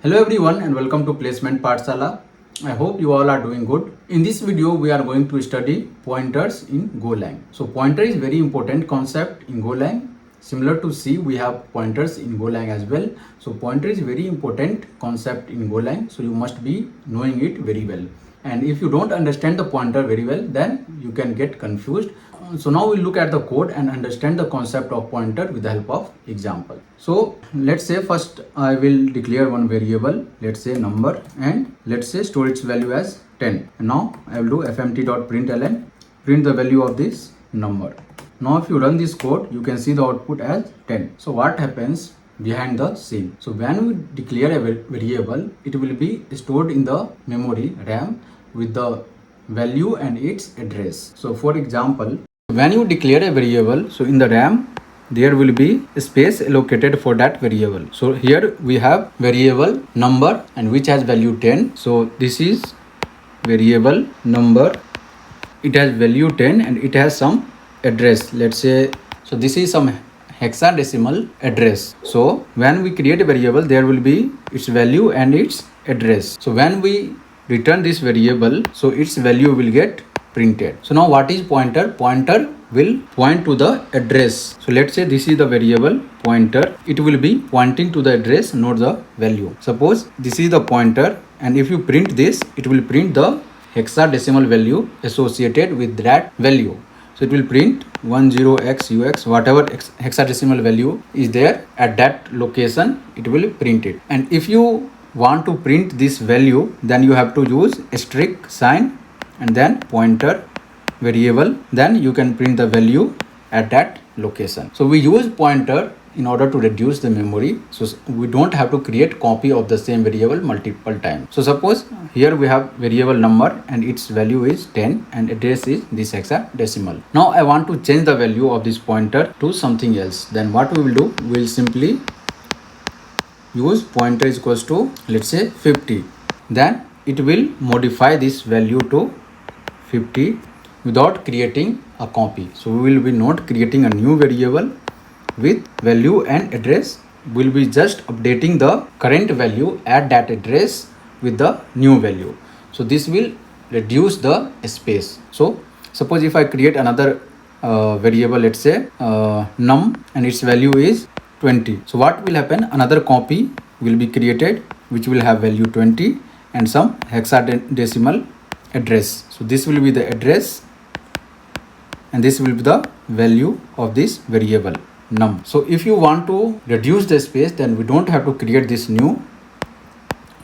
Hello everyone and welcome to Placement Pathshala. I hope you all are doing good. In this video we are going to study pointers in Golang. So pointer is very important concept in Golang. Similar to C, we have pointers in Golang as well. So pointer is very important concept in Golang. So you must be knowing it very well. And if you don't understand the pointer very well, then you can get confused. So now we'll look at the code and understand the concept of pointer with the help of example. So let's say first I will declare one variable, let's say number, and let's say store its value as 10. And now I will do fmt.println, print the value of this number. Now if you run this code, you can see the output as 10. So what happens behind the scene? So when we declare a variable, it will be stored in the memory RAM with the value and its address. So for example, when you declare a variable, so in the RAM there will be a space allocated for that variable. So here we have variable number and which has value 10. So this is variable number, it has value 10 and it has some address, let's say. So this is some hexadecimal address. So when we create a variable, there will be its value and its address. So when we return this variable, so its value will get printed. So now what is pointer? Pointer will point to the address. So let's say this is the variable pointer. It will be pointing to the address, not the value. Suppose this is the pointer, and if you print this, it will print the hexadecimal value associated with that value. So it will print 10xux, whatever hexadecimal value is there at that location, it will print it. And if you want to print this value, then you have to use asterisk sign and then pointer variable, then you can print the value at that location. So we use pointer in order to reduce the memory, so we don't have to create copy of the same variable multiple times. So suppose here we have variable number and its value is 10 and address is this hexadecimal. Now I want to change the value of this pointer to something else. Then what we will do, we will simply use pointer is equals to, let's say 50. Then it will modify this value to 50 without creating a copy. So we will be not creating a new variable with value and address. We'll be just updating the current value at that address with the new value. So this will reduce the space. So suppose if I create another variable, let's say num, and its value is 20. So what will happen? Another copy will be created which will have value 20 and some hexadecimal address. So this will be the address and this will be the value of this variable num. So if you want to reduce the space, then we don't have to create this new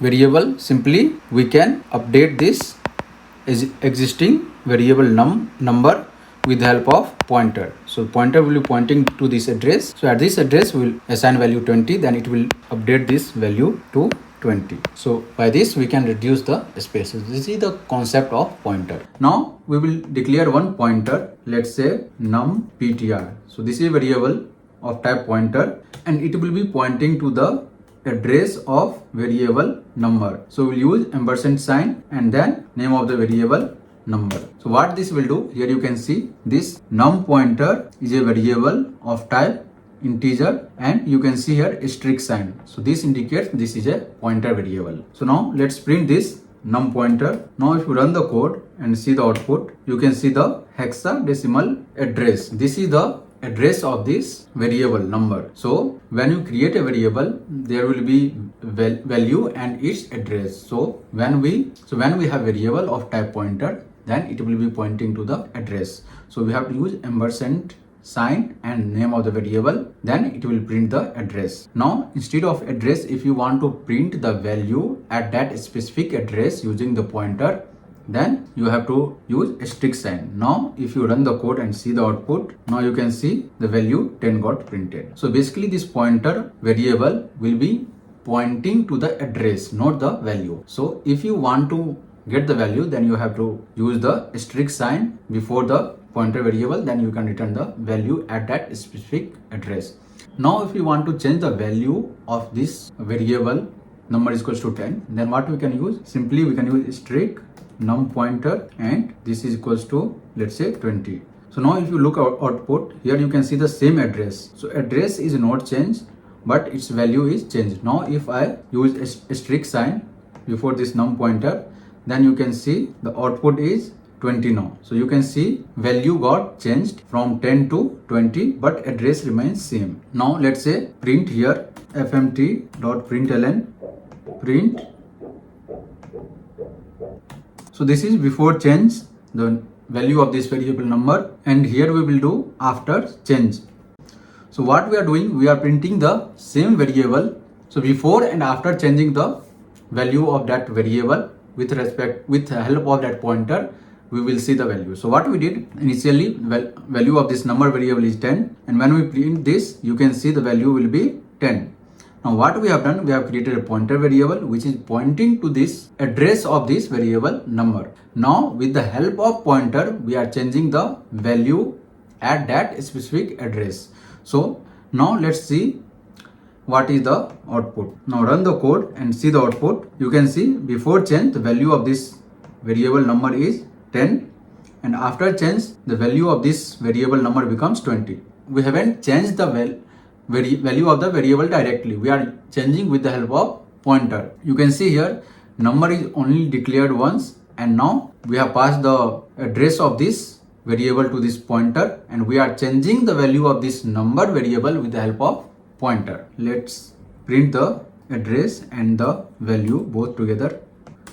variable. Simply we can update this existing variable number with the help of pointer. So pointer will be pointing to this address. So at this address we will assign value 20, then it will update this value to 20. So by this we can reduce the spaces. This is the concept of pointer. Now we will declare one pointer, let's say num ptr. So this is a variable of type pointer and it will be pointing to the address of variable number. So we'll use ampersand sign and then name of the variable number. So what this will do, here you can see this num pointer is a variable of type integer and you can see here asterisk sign. So this indicates this is a pointer variable. So now let's print this num pointer. Now if you run the code and see the output, you can see the hexadecimal address. This is the address of this variable number. So when you create a variable, there will be value and its address. So when we have variable of type pointer, then it will be pointing to the address. So we have to use ampersand sign and name of the variable, then it will print the address. Now instead of address, if you want to print the value at that specific address using the pointer, then you have to use asterisk sign. Now if you run the code and see the output, now you can see the value 10 got printed. So basically this pointer variable will be pointing to the address, not the value. So if you want to get the value, then you have to use the asterisk sign before the pointer variable, then you can return the value at that specific address. Now if you want to change the value of this variable number is equals to 10, then what we can use? Simply we can use asterisk num pointer and this is equals to, let's say 20. So now if you look at output, here you can see the same address. So address is not changed, but its value is changed. Now if I use a strict sign before this num pointer, then you can see the output is 20 now. So you can see value got changed from 10 to 20, but address remains same. Now let's say print here fmt.println print. So this is before change the value of this variable number, and here we will do after change. So what we are doing, we are printing the same variable. So before and after changing the value of that variable with the help of that pointer, we will see the value. So what we did initially, value of this number variable is 10, and when we print this, you can see the value will be 10. Now what we have done, we have created a pointer variable which is pointing to this address of this variable number. Now with the help of pointer, we are changing the value at that specific address. So now let's see what is the output. Now run the code and see the output. You can see before change the value of this variable number is 10, and after change the value of this variable number becomes 20. We haven't changed the value of the variable directly. We are changing with the help of pointer. You can see here number is only declared once, and now we have passed the address of this variable to this pointer, and we are changing the value of this number variable with the help of pointer. Let's print the address and the value both together.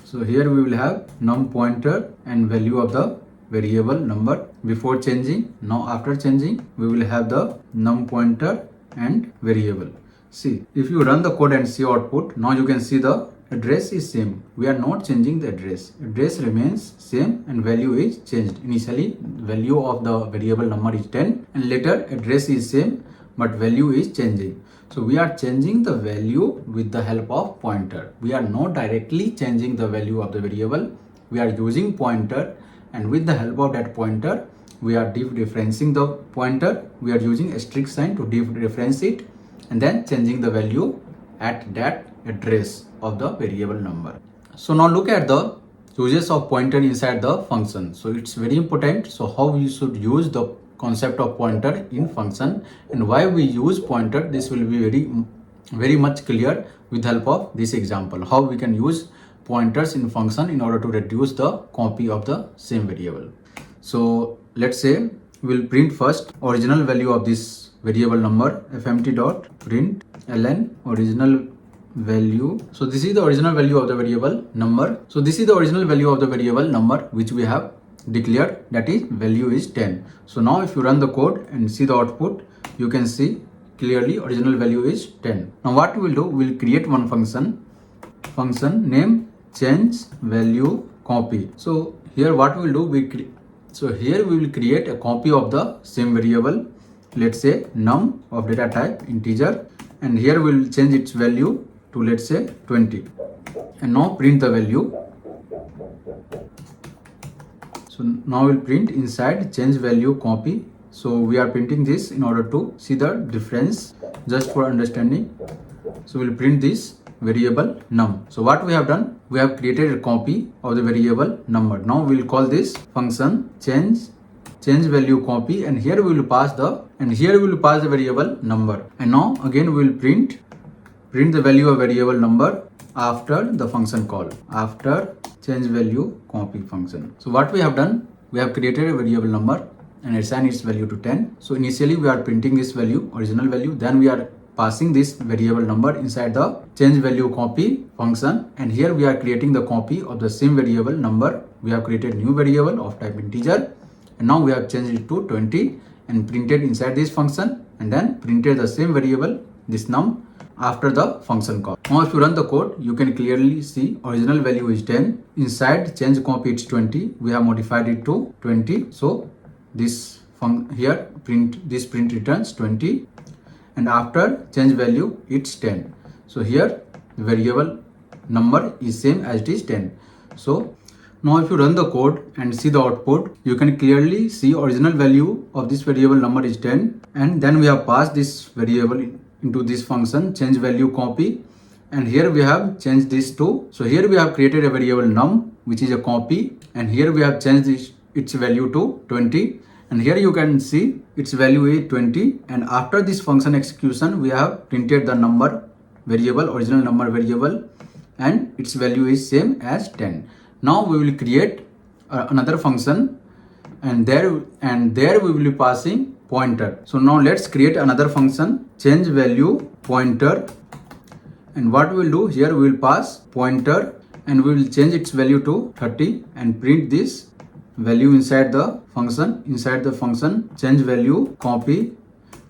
So here we will have num pointer and value of the variable number before changing. Now after changing, we will have the num pointer and variable. See, if you run the code and see output, now you can see the address is same. We are not changing the address. Address remains same and value is changed. Initially value of the variable number is 10, and later address is same but value is changing. So we are changing the value with the help of pointer. We are not directly changing the value of the variable. We are using pointer, and with the help of that pointer, we are dereferencing the pointer. We are using a strict sign to dereference it, and then changing the value at that address of the variable number. So now look at the uses of pointer inside the function. So it's very important. So how we should use the concept of pointer in function and why we use pointer, this will be very much clear with the help of this example. How we can use pointers in function in order to reduce the copy of the same variable. So let's say we'll print first original value of this variable number fmt.println original value. So this is the original value of the variable number. So this is the original value of the variable number which we have declared, that is value is 10. So now if you run the code and see the output, you can see clearly original value is 10. Now what we will do, we will create one function name change value copy. So here what we will do, here we will create a copy of the same variable, let's say num of data type integer, and here we will change its value to let's say 20, and now print the value. So now we'll print inside change value copy. So we are printing this in order to see the difference, just for understanding. So we'll print this variable num. So what we have done, we have created a copy of the variable number. Now we'll call this function change value copy, and here we will pass the variable number. And now again we will print the value of variable number after the function call, after change value copy function. So what we have done, we have created a variable number and assigned its value to 10. So initially we are printing this value, original value, then we are passing this variable number inside the change value copy function, and here we are creating the copy of the same variable number. We have created new variable of type integer, and now we have changed it to 20 and printed inside this function, and then printed the same variable, this num, after the function call. Now if you run the code, you can clearly see original value is 10. Inside change copy it's 20. We have modified it to 20. So this print returns 20, and after change value it's 10. So here the variable number is same as it is 10. So now if you run the code and see the output, you can clearly see original value of this variable number is 10, and then we have passed this variable into this function change value copy, and here we have changed this to, so here we have created a variable num which is a copy, and here we have changed its value to 20, And here you can see its value is 20, and after this function execution we have printed the number variable, original number variable, and its value is same as 10. Now we will create another function, and there we will be passing pointer. So now let's create another function, change value pointer, and what we will do here, we will pass pointer and we will change its value to 30 and print this value inside the function. Inside the function, change value copy,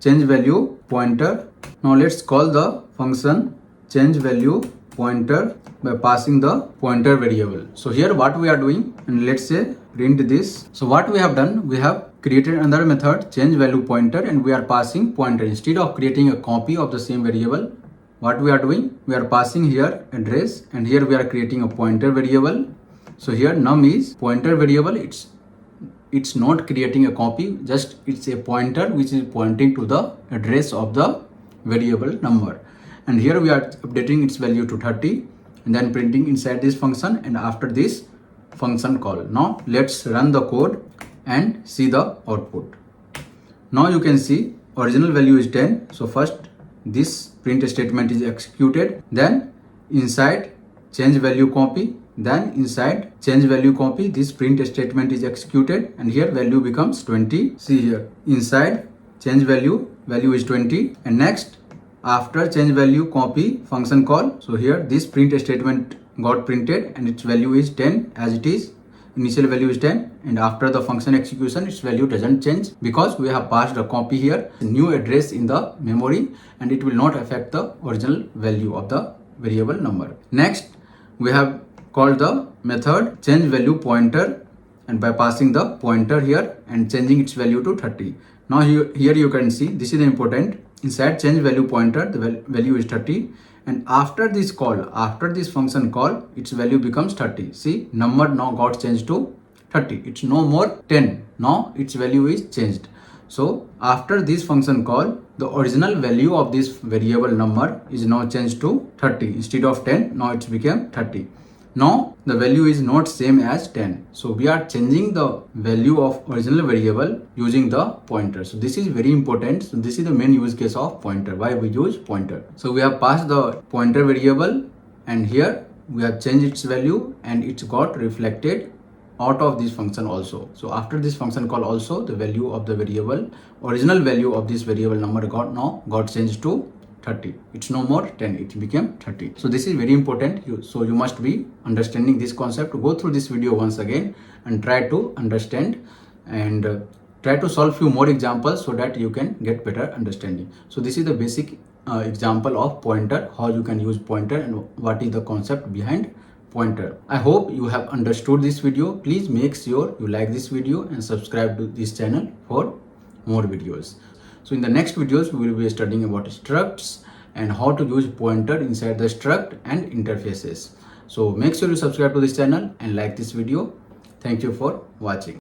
change value pointer. Now let's call the function change value pointer by passing the pointer variable. So here what we are doing, and let's say print this. So what we have done, we have created another method, change value pointer, and we are passing pointer. Instead of creating a copy of the same variable, what we are doing, we are passing here address, and here we are creating a pointer variable. So here num is pointer variable. It's not creating a copy, just it's a pointer which is pointing to the address of the variable number. And here we are updating its value to 30 and then printing inside this function, and after this function call. Now let's run the code and see the output. Now you can see original value is 10. So first this print statement is executed, then inside change value copy, then inside change value copy this print statement is executed, and here value becomes 20. See here, inside change value is 20, and next after change value copy function call, so here this print statement got printed and its value is 10 as it is. Initial value is 10, and after the function execution its value doesn't change because we have passed a copy here, new address in the memory, and it will not affect the original value of the variable number. Next we have called the method change value pointer, and by passing the pointer here and changing its value to 30. Now here you can see, this is important, inside change value pointer the value is 30, and after this call, after this function call, its value becomes 30. See, number now got changed to 30. It's no more 10. Now its value is changed. So after this function call, the original value of this variable number is now changed to 30. Instead of 10, now it's became 30. Now the value is not same as 10. So we are changing the value of original variable using the pointer. So this is very important. So this is the main use case of pointer, why we use pointer. So we have passed the pointer variable, and here we have changed its value and it's got reflected out of this function also. So after this function call also, the value of the variable, original value of this variable number got changed to 30. It's no more 10, it became 30. So this is very important. So you must be understanding this concept. Go through this video once again and try to understand, and try to solve few more examples so that you can get better understanding. So this is the basic example of pointer, how you can use pointer and what is the concept behind pointer. I hope you have understood this video. Please make sure you like this video and subscribe to this channel for more videos. So in the next videos, we will be studying about structs and how to use pointer inside the struct and interfaces. So make sure you subscribe to this channel and like this video. Thank you for watching.